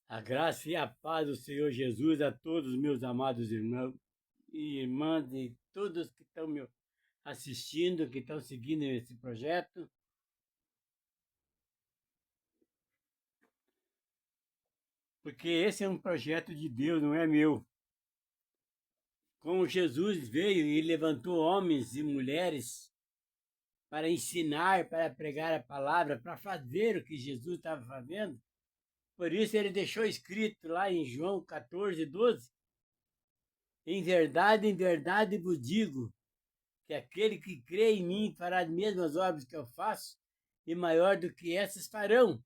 A graça e a paz do Senhor Jesus a todos os meus amados irmãos e irmãs e todos que estão me assistindo, que estão seguindo esse projeto, porque esse é um projeto de Deus, não é meu. Como Jesus veio e levantou homens e mulheres para ensinar, para pregar a palavra, para fazer o que Jesus estava fazendo, por isso ele deixou escrito lá em João 14:12, em verdade vos digo, que aquele que crê em mim fará as mesmas obras que eu faço, e maior do que essas farão,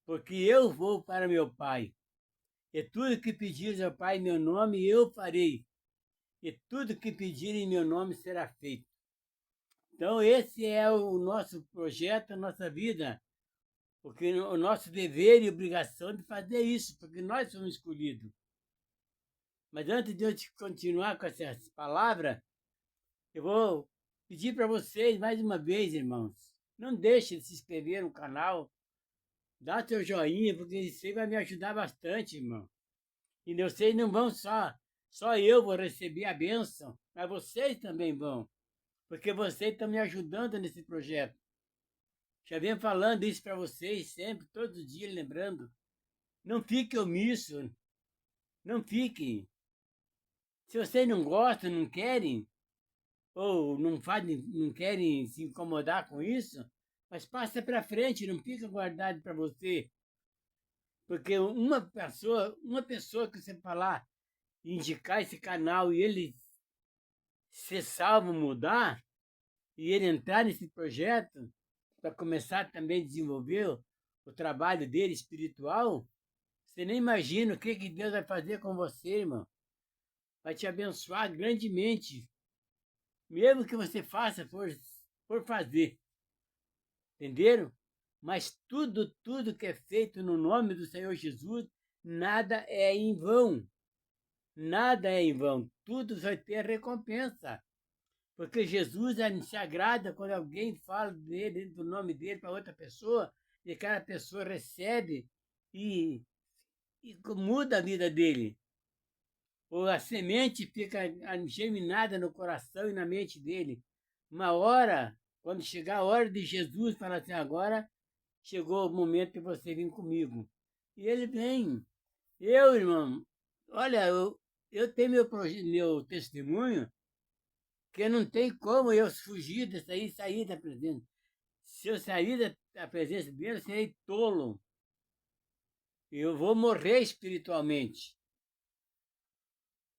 porque eu vou para meu Pai. E tudo que pedires ao Pai em meu nome, eu farei. E tudo que pedirem em meu nome será feito. Então, esse é o nosso projeto, a nossa vida, porque o nosso dever e obrigação de fazer isso, porque nós somos escolhidos. Mas antes de eu continuar com essa palavra, eu vou pedir para vocês mais uma vez, irmãos, não deixe de se inscrever no canal, dá seu joinha, porque isso aí vai me ajudar bastante, irmão. E vocês não vão só eu vou receber a bênção, mas vocês também vão, porque vocês estão me ajudando nesse projeto. Já venho falando isso para vocês sempre, todos os dias, lembrando. Não fiquem omissos, não fiquem. Se vocês não gostam, não querem, ou não fazem, não querem se incomodar com isso, mas passa para frente, não fica guardado para você. Porque uma pessoa que você falar, indicar esse canal e ele ser salvo, mudar, e ele entrar nesse projeto, para começar também a desenvolver o trabalho dele espiritual, você nem imagina o que Deus vai fazer com você, irmão. Vai te abençoar grandemente, mesmo que você faça por fazer. Entenderam? Mas tudo que é feito no nome do Senhor Jesus, nada é em vão. Nada é em vão. Tudo vai ter recompensa. Porque Jesus se agrada quando alguém fala dele, do nome dele para outra pessoa, e aquela pessoa recebe e muda a vida dele. Ou a semente fica germinada no coração e na mente dele. Uma hora, quando chegar a hora de Jesus, fala assim, agora chegou o momento de você vir comigo. E ele vem. Eu, irmão, olha, eu tenho meu testemunho, que não tem como eu fugir disso aí e sair da presença. Se eu sair da presença dele, eu serei tolo. Eu vou morrer espiritualmente.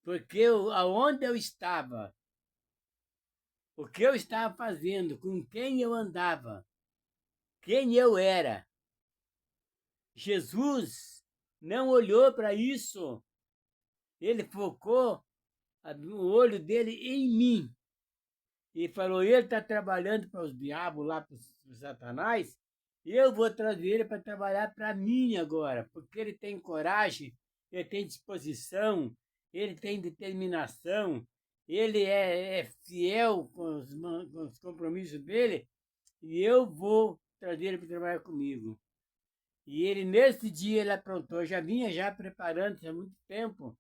Porque aonde eu estava, o que eu estava fazendo, com quem eu andava, quem eu era, Jesus não olhou para isso. Ele focou o olho dele em mim. E falou, ele está trabalhando para os diabos lá, para o Satanás, e eu vou trazer ele para trabalhar para mim agora, porque ele tem coragem, ele tem disposição, ele tem determinação, ele é fiel com os compromissos dele, e eu vou trazer ele para trabalhar comigo. E ele, nesse dia, ele aprontou, já vinha já preparando há muito tempo,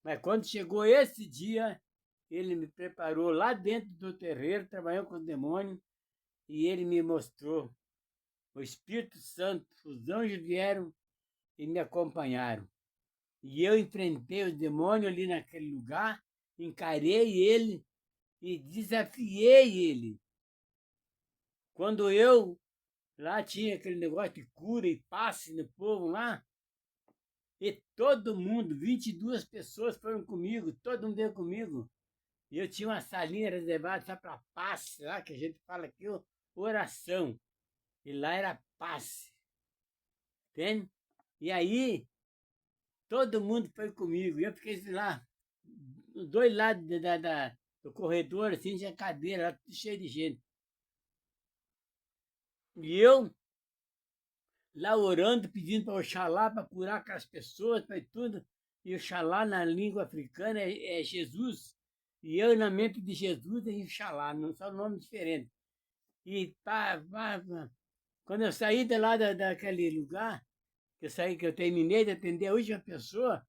mas quando chegou esse dia, ele me preparou lá dentro do terreiro, trabalhando com os demônios, e ele me mostrou o Espírito Santo, os anjos vieram e me acompanharam. E eu enfrentei os demônios ali naquele lugar, encarei ele e desafiei ele. Quando eu lá tinha aquele negócio de cura e passe no povo lá, e todo mundo, 22 pessoas foram comigo, todo mundo veio comigo. E eu tinha uma salinha reservada só para passe, lá que a gente fala aqui, oração. E lá era passe, entende? E aí, todo mundo foi comigo. E eu fiquei lá, dos dois lados do corredor, assim, tinha cadeira, lá, tudo cheio de gente. E eu lá orando, pedindo para Oxalá, para curar aquelas pessoas, para tudo. E Oxalá na língua africana é Jesus. E eu na mente de Jesus é Oxalá, não são nomes diferentes. E quando eu saí de lá daquele lugar, que eu saí, que eu terminei de atender a última pessoa,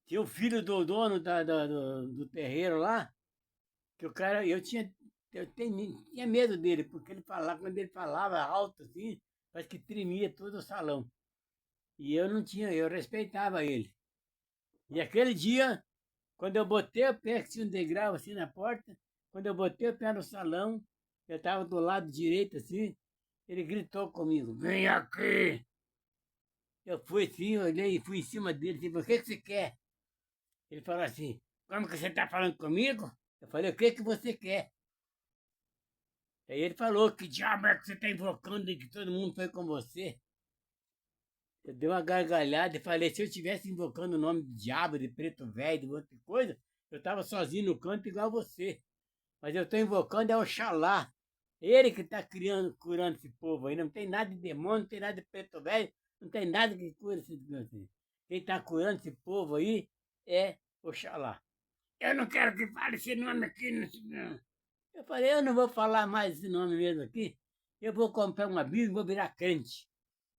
tinha o filho do dono do terreiro lá, que o cara, tinha medo dele, porque ele falava, quando ele falava alto assim, parece que tremia todo o salão. E eu não tinha, eu respeitava ele. E aquele dia, quando eu botei o pé, que tinha um degrau assim na porta, quando eu botei o pé no salão, eu estava do lado direito assim, ele gritou comigo, vem aqui! Eu fui assim, olhei e fui em cima dele, assim, o que você quer? Ele falou assim, como que você está falando comigo? Eu falei, o que você quer? Aí ele falou, que diabo é que você está invocando e que todo mundo foi com você? Eu dei uma gargalhada e falei, se eu estivesse invocando o nome de diabo, de preto velho, de outra coisa, eu estava sozinho no canto igual você. Mas eu estou invocando é Oxalá. Ele que está curando esse povo aí. Não tem nada de demônio, não tem nada de preto velho, não tem nada que cura esse assim. Quem está curando esse povo aí é Oxalá. Eu não quero que fale esse nome aqui. Não. Eu falei, eu não vou falar mais esse nome mesmo aqui. Eu vou comprar uma Bíblia e vou virar crente.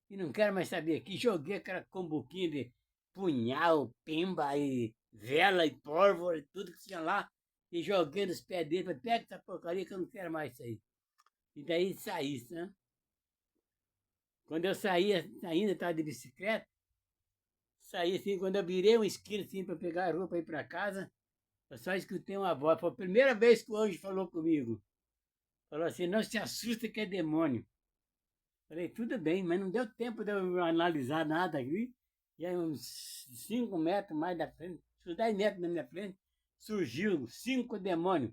E não quero mais saber aqui. Joguei aquela combuquinha de punhal, pimba e vela e pólvora e tudo que tinha lá. E joguei nos pés dele. Falei, pega essa porcaria que eu não quero mais isso aí. E daí saí, né? Quando eu saía, ainda estava de bicicleta, saí assim, quando eu virei uma esquina assim para pegar a roupa para ir para casa, eu só escutei uma voz. Foi a primeira vez que o anjo falou comigo. Falou assim, não se assusta que é demônio. Falei, tudo bem, mas não deu tempo de eu analisar nada aqui. E aí uns 5 metros mais da frente, uns 10 metros da minha frente, surgiu 5 demônios.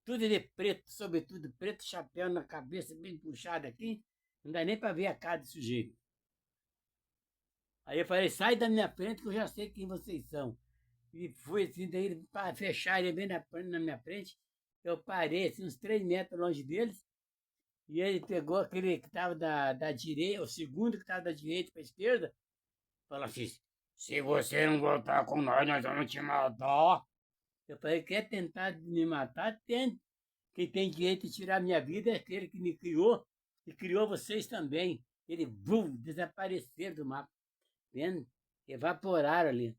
Tudo de preto, sobretudo preto, chapéu na cabeça, bem puxado aqui. Não dá nem para ver a cara do sujeito. Aí eu falei, sai da minha frente que eu já sei quem vocês são. E fui assim, daí para fechar ele bem na minha frente. Eu parei assim, uns 3 metros longe deles. E ele pegou aquele que estava da direita, o segundo que estava da direita para a esquerda, falou assim, se você não voltar com nós vamos te matar. Eu falei, quer tentar me matar? Tente. Quem tem direito de tirar minha vida é aquele que me criou e criou vocês também. Ele, desapareceram do mapa. Vendo? Evaporaram ali.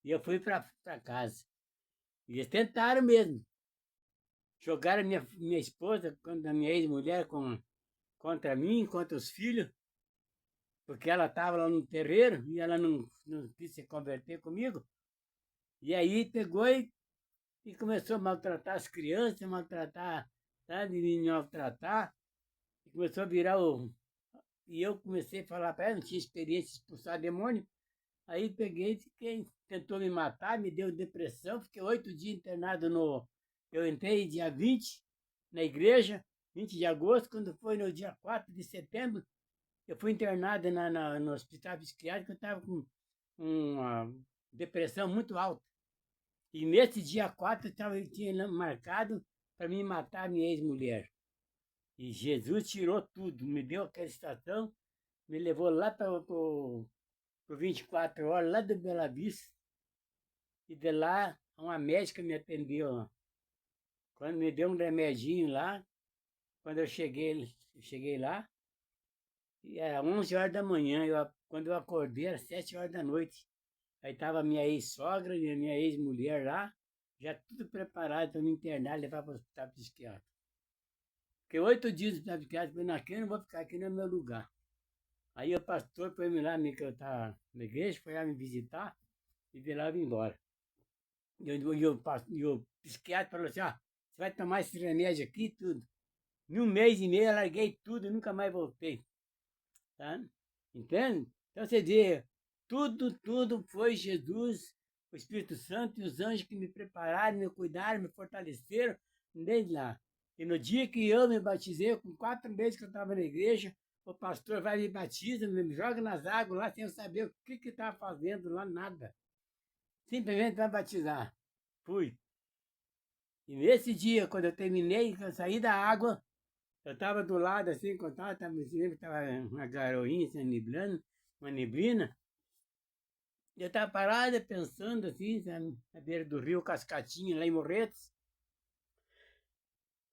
E eu fui para casa. E eles tentaram mesmo. Jogaram minha esposa, a minha ex-mulher, contra mim, contra os filhos, porque ela estava lá no terreiro e ela não quis se converter comigo. E aí pegou e começou a maltratar as crianças, maltratar, sabe, me maltratar. E começou a virar o. E eu comecei a falar para ela, não tinha experiência de expulsar demônio. Aí peguei e fiquei, tentou me matar, me deu depressão, fiquei 8 dias internado no. Eu entrei dia 20 na igreja, 20 de agosto, quando foi no dia 4 de setembro, eu fui internado no hospital psiquiátrico, eu estava com uma depressão muito alta. E nesse dia 4 eu tinha marcado para me matar a minha ex-mulher. E Jesus tirou tudo, me deu aquela estação, me levou lá para o 24 horas, lá do Bela Vista. E de lá, uma médica me atendeu. Quando me deu um remedinho lá, quando eu cheguei lá, e era 11 horas da manhã, quando eu acordei era 7 horas da noite. Aí estava minha ex-sogra e a minha ex-mulher lá, já tudo preparado para me internar e levar para o hospital psiquiátrico. Fiquei 8 dias no hospital psiquiátrico, falei, aqui eu não vou ficar, aqui não é meu lugar. Aí o pastor foi me lá, que eu estava na igreja, foi lá me visitar, e de lá eu vim embora. E o psiquiatra falou assim, você vai tomar esse remédio aqui e tudo. Em um mês e meio eu larguei tudo e nunca mais voltei. Tá? Entende? Então você vê, tudo foi Jesus, o Espírito Santo e os anjos que me prepararam, me cuidaram, me fortaleceram desde lá. E no dia que eu me batizei, com 4 meses que eu estava na igreja, o pastor vai me batiza, me joga nas águas lá sem eu saber o que estava fazendo lá, nada. Simplesmente vai batizar. Fui. E nesse dia, quando eu terminei, que eu saí da água, eu estava do lado assim, quando estava uma garoinha, assim, uma neblina. Eu estava parada pensando assim, sabe, na beira do rio Cascatinha, lá em Morretes.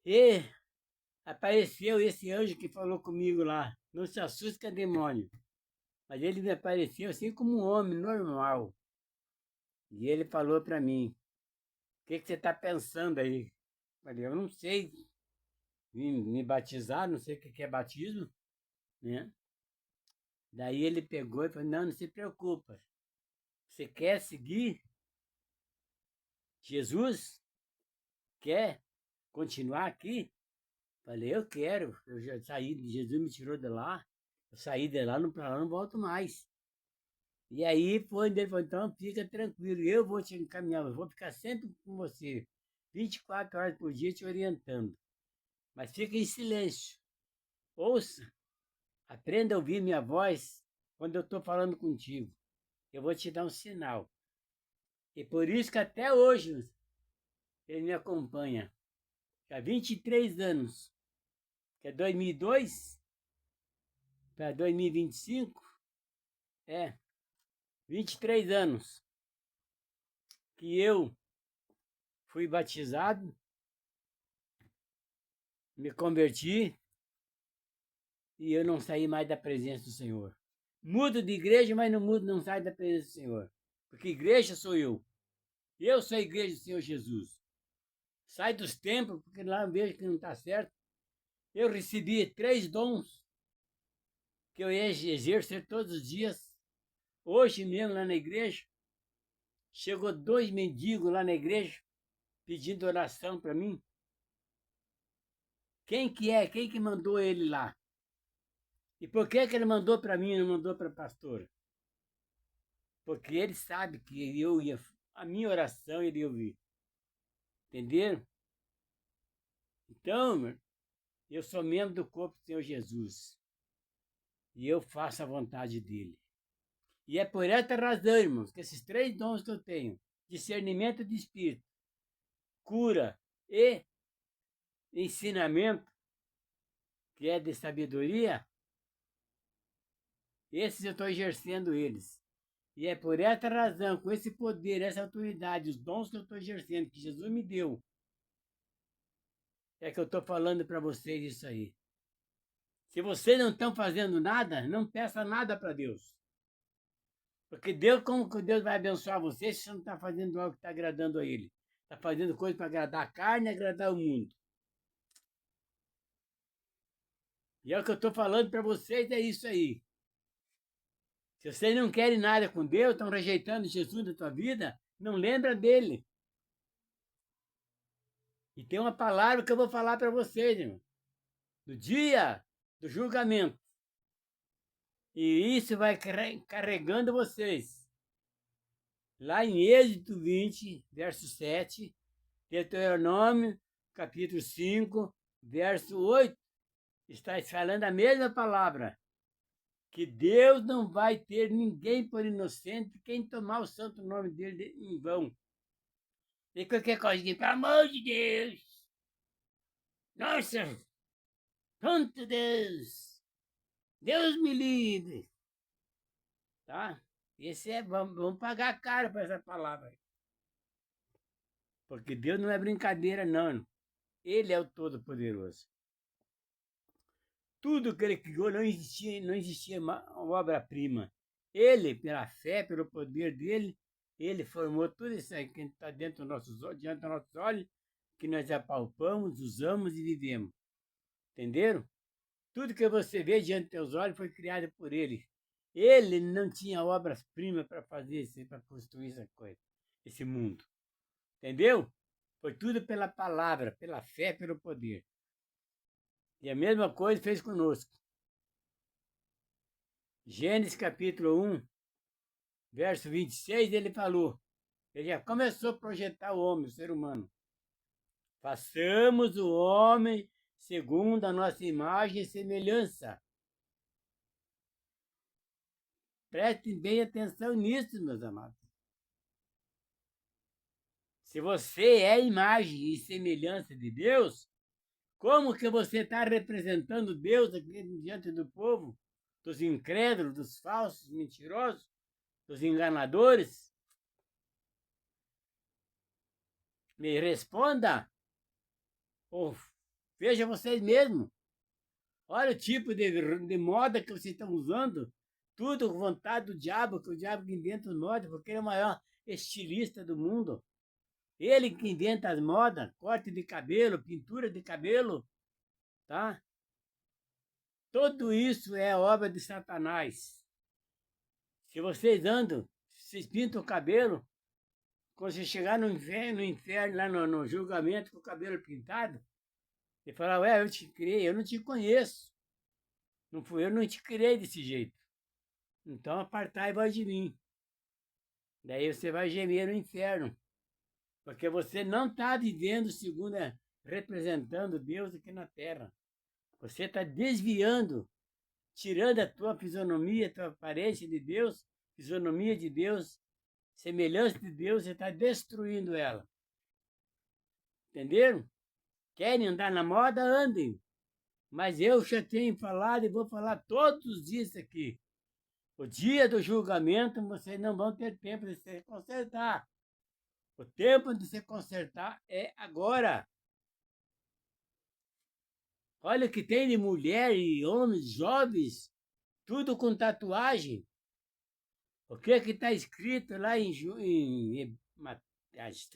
E apareceu esse anjo que falou comigo lá. Não se assuste que é demônio. Mas ele me apareceu assim como um homem normal. E ele falou para mim: o que você está pensando aí? Falei: eu não sei. Me batizar, não sei o que é batismo, né? Daí ele pegou e falou: não, não se preocupa. Você quer seguir Jesus? Quer continuar aqui? Falei: eu quero. Eu já saí, Jesus me tirou de lá. Eu saí de lá, não para lá, não volto mais. E aí foi, ele falou: então fica tranquilo, eu vou te encaminhar, eu vou ficar sempre com você, 24 horas por dia te orientando. Mas fica em silêncio. Ouça, aprenda a ouvir minha voz quando eu estou falando contigo. Eu vou te dar um sinal. E por isso que até hoje ele me acompanha. Já há 23 anos, que é 2002 para 2025, é 23 anos que eu fui batizado, me converti e eu não saí mais da presença do Senhor. Mudo de igreja, mas não mudo, não saio da presença do Senhor. Porque igreja sou eu. Eu sou a igreja do Senhor Jesus. Sai dos templos, porque lá eu vejo que não está certo. Eu recebi 3 dons que eu ia exercer todos os dias. Hoje mesmo lá na igreja, chegou 2 mendigos lá na igreja pedindo oração para mim. Quem que é? Quem que mandou ele lá? E por que ele mandou para mim e não mandou para a pastora? Porque ele sabe que eu ia, a minha oração ele ia ouvir. Entenderam? Então, eu sou membro do corpo do Senhor Jesus. E eu faço a vontade dele. E é por essa razão, irmãos, que esses 3 dons que eu tenho, discernimento de espírito, cura e ensinamento, que é de sabedoria, esses eu estou exercendo eles. E é por essa razão, com esse poder, essa autoridade, os dons que eu estou exercendo, que Jesus me deu, é que eu estou falando para vocês isso aí. Se vocês não estão fazendo nada, não peça nada para Deus. Porque Deus, como que Deus vai abençoar você se você não está fazendo algo que está agradando a Ele? Está fazendo coisa para agradar a carne e agradar o mundo. E é o que eu estou falando para vocês, é isso aí. Se vocês não querem nada com Deus, estão rejeitando Jesus da tua vida, não lembra dele. E tem uma palavra que eu vou falar para vocês, irmão. No dia do julgamento. E isso vai carregando vocês. Lá em Êxodo 20, verso 7, Deuteronômio, capítulo 5, verso 8, está falando a mesma palavra. Que Deus não vai ter ninguém por inocente quem tomar o santo nome dele em vão. E qualquer coisa, pelo amor de Deus! Nossa! Santo Deus! Deus me livre! Tá? Esse é, vamos pagar caro para essa palavra. Porque Deus não é brincadeira, não. Ele é o Todo-Poderoso. Tudo que ele criou não existia obra-prima. Ele, pela fé, pelo poder dele, ele formou tudo isso aí que está diante dos nossos olhos, que nós apalpamos, usamos e vivemos. Entenderam? Tudo que você vê diante dos teus olhos foi criado por ele. Ele não tinha obras-primas para fazer isso, para construir essa coisa, esse mundo. Entendeu? Foi tudo pela palavra, pela fé, pelo poder. E a mesma coisa fez conosco. Gênesis capítulo 1, verso 26, ele falou, ele já começou a projetar o homem, o ser humano. Façamos o homem segundo a nossa imagem e semelhança. Prestem bem atenção nisso, meus amados. Se você é imagem e semelhança de Deus, como que você está representando Deus aqui diante do povo? Dos incrédulos, dos falsos, mentirosos, dos enganadores? Me responda. Ou veja vocês mesmos. Olha o tipo de moda que vocês estão usando tudo com vontade do diabo, que o diabo que inventa os modas, porque ele é o maior estilista do mundo. Ele que inventa as modas, corte de cabelo, pintura de cabelo, tá? Tudo isso é obra de Satanás. Se vocês andam, vocês pintam o cabelo, quando você chegar no inferno lá no julgamento com o cabelo pintado, você fala, ué, eu te criei, eu não te conheço. Não fui eu, não te criei desse jeito. Então apartai-vos de mim. Daí você vai gemer no inferno. Porque você não está vivendo segundo, representando Deus aqui na terra. Você está desviando, tirando a tua fisionomia, a tua aparência de Deus, fisionomia de Deus, semelhança de Deus, você está destruindo ela. Entenderam? Querem andar na moda? Andem. Mas eu já tenho falado e vou falar todos os dias aqui. O dia do julgamento, vocês não vão ter tempo de se consertar. O tempo de se consertar é agora. Olha o que tem de mulher e homens jovens, tudo com tatuagem. O que está escrito lá em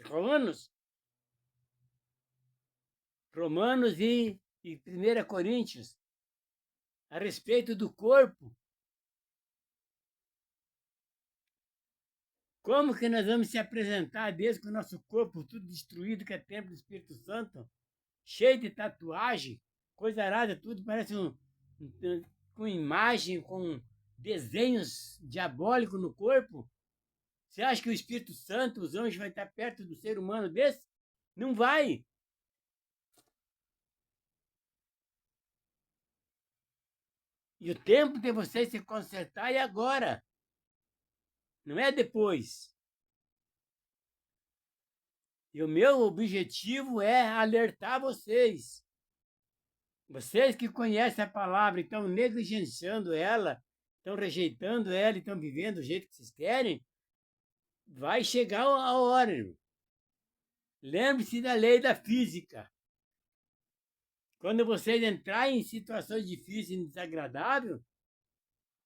Romanos? Romanos e 1 Coríntios, a respeito do corpo. Como que nós vamos se apresentar a Deus com o nosso corpo tudo destruído, que é templo do Espírito Santo, cheio de tatuagem, coisa arada, tudo parece com imagem, com desenhos diabólicos no corpo? Você acha que o Espírito Santo, os anjos, vai estar perto do ser humano desse? Não vai. E o tempo de você se consertar é agora. Não é depois. E o meu objetivo é alertar vocês. Vocês que conhecem a palavra e estão negligenciando ela, estão rejeitando ela e estão vivendo do jeito que vocês querem, vai chegar a hora. Lembre-se da lei da física. Quando vocês entrarem em situações difíceis e desagradáveis,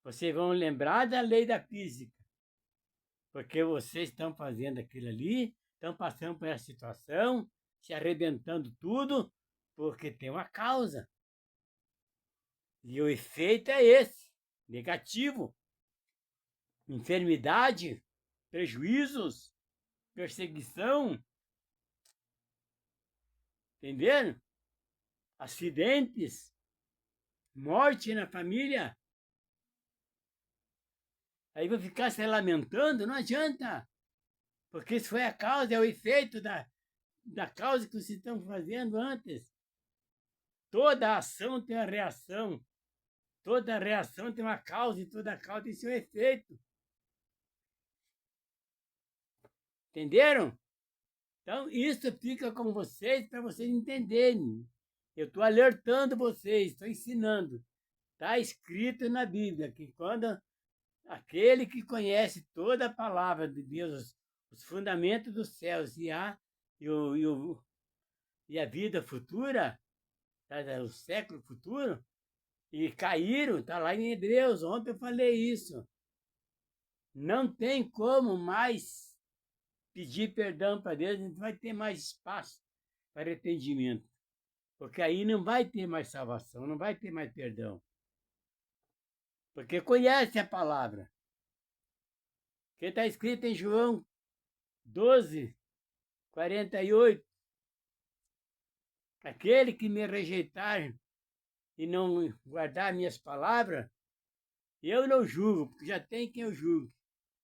vocês vão lembrar da lei da física. Porque vocês estão fazendo aquilo ali, estão passando por essa situação, se arrebentando tudo, porque tem uma causa. E o efeito é esse, negativo. Enfermidade, prejuízos, perseguição. Entenderam? Acidentes, morte na família. Aí vai ficar se lamentando, não adianta. Porque isso foi a causa, é o efeito da causa que vocês estão fazendo antes. Toda ação tem uma reação. Toda reação tem uma causa e toda causa tem seu efeito. Entenderam? Então, isso fica com vocês para vocês entenderem. Eu estou alertando vocês, estou ensinando. Está escrito na Bíblia que quando aquele que conhece toda a palavra de Deus, os fundamentos dos céus e a vida futura, o século futuro, e caíram, está lá em Hebreus, ontem eu falei isso. Não tem como mais pedir perdão para Deus, não vai ter mais espaço para arrependimento. Porque aí não vai ter mais salvação, não vai ter mais perdão. Porque conhece a palavra. Que está escrito em João 12, 48. Aquele que me rejeitar e não guardar minhas palavras, eu não julgo, porque já tem quem eu julgue.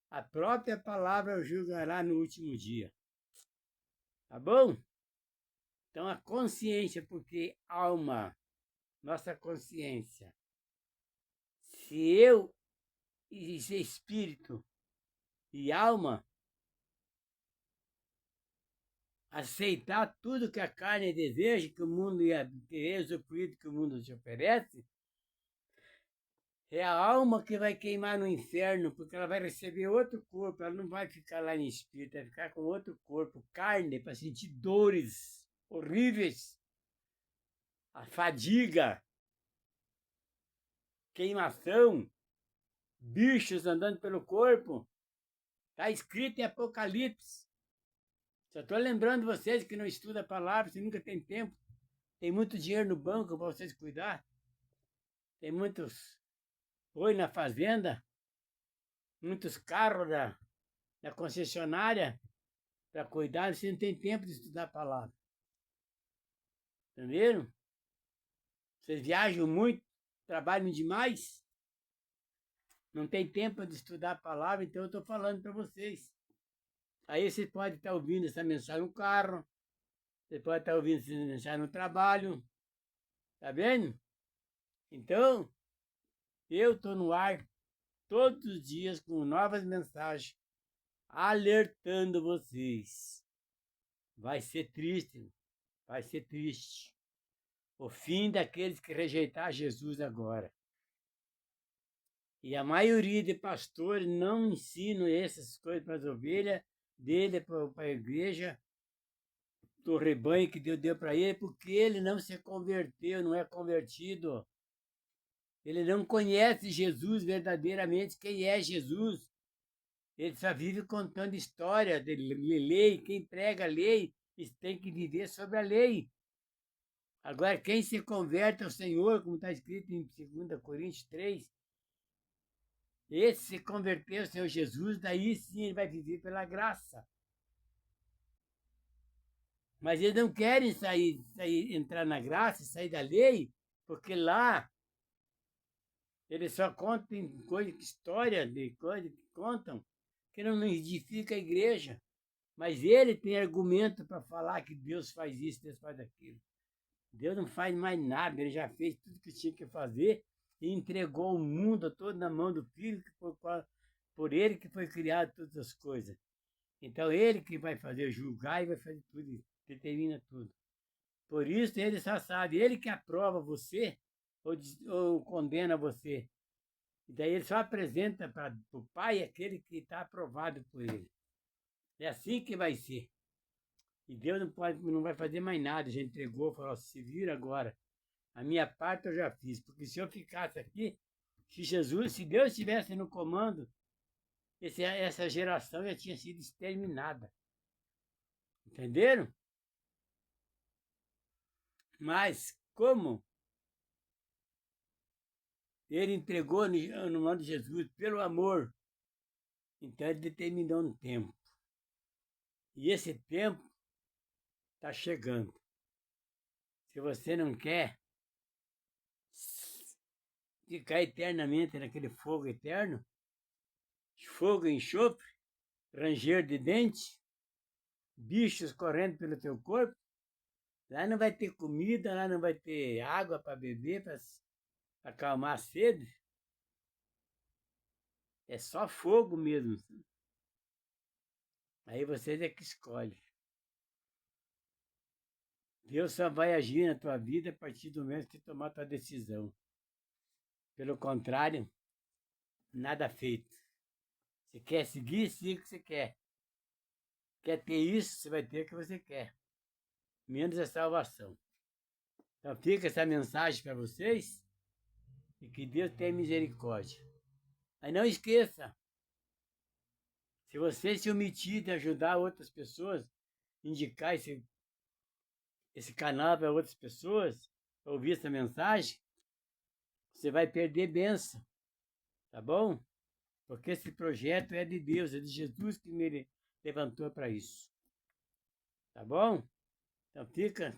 A própria palavra eu julgará no último dia. Tá bom? Então a consciência, porque alma, nossa consciência. Se eu e se espírito e alma aceitar tudo que a carne deseja, que o mundo ia querer usufruir, que o mundo te oferece, é a alma que vai queimar no inferno, porque ela vai receber outro corpo, ela não vai ficar lá em espírito, vai ficar com outro corpo, carne, para sentir dores horríveis, a fadiga, queimação, bichos andando pelo corpo. Está escrito em Apocalipse. Só estou lembrando vocês que não estudam a palavra, você nunca tem tempo. Tem muito dinheiro no banco para vocês cuidar. Tem muitos boi na fazenda, muitos carros da concessionária para cuidar. Você não tem tempo de estudar a palavra. Entenderam? Vocês viajam muito, trabalham demais. Não tem tempo de estudar a palavra, então eu estou falando para vocês. Aí você pode estar ouvindo essa mensagem no carro, você pode estar ouvindo essa mensagem no trabalho, tá vendo? Então, eu estou no ar todos os dias com novas mensagens, alertando vocês. Vai ser triste, vai ser triste. O fim daqueles que rejeitar Jesus agora. E a maioria de pastores não ensinam essas coisas para as ovelhas dele, para a igreja, do rebanho que Deus deu para ele, porque ele não se converteu, não é convertido. Ele não conhece Jesus verdadeiramente, quem é Jesus. Ele só vive contando história de lei. Quem prega a lei tem que viver sobre a lei. Agora, quem se converte ao Senhor, como está escrito em 2 Coríntios 3, esse se converteu ao Senhor Jesus, daí sim ele vai viver pela graça. Mas eles não querem entrar na graça e sair da lei, porque lá eles só contam história de coisas que contam, que não edifica a igreja. Mas ele tem argumento para falar que Deus faz isso, Deus faz aquilo. Deus não faz mais nada, ele já fez tudo que tinha que fazer e entregou o mundo todo na mão do Filho, por ele que foi criado todas as coisas. Então ele que vai fazer julgar e vai fazer tudo, determina tudo. Por isso ele só sabe, ele que aprova você ou condena você. E daí ele só apresenta para o Pai aquele que está aprovado por ele. É assim que vai ser. E Deus não vai fazer mais nada. Já entregou, falou, se vira agora. A minha parte eu já fiz. Porque se eu ficasse aqui, se Deus estivesse no comando, essa geração já tinha sido exterminada. Entenderam? Mas como ele entregou no nome de Jesus pelo amor, então ele determinou um tempo. E esse tempo está chegando. Se você não quer ficar eternamente naquele fogo eterno, fogo e enxofre, ranger de dente, bichos correndo pelo teu corpo, lá não vai ter comida, lá não vai ter água para beber, para acalmar a sede. É só fogo mesmo. Aí vocês é que escolhem. Deus só vai agir na tua vida a partir do momento que tomar tua decisão. Pelo contrário, nada feito. Se quer seguir, siga o que você quer. Quer ter isso, você vai ter o que você quer. Menos a salvação. Então fica essa mensagem para vocês e que Deus tenha misericórdia. Mas não esqueça, se você se omitir de ajudar outras pessoas, indicar esse canal para outras pessoas, ouvir essa mensagem, você vai perder bênção, tá bom? Porque esse projeto é de Deus, é de Jesus que me levantou para isso. Tá bom? Então fica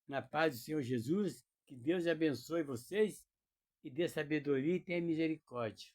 na paz do Senhor Jesus, que Deus abençoe vocês e dê sabedoria e tenha misericórdia.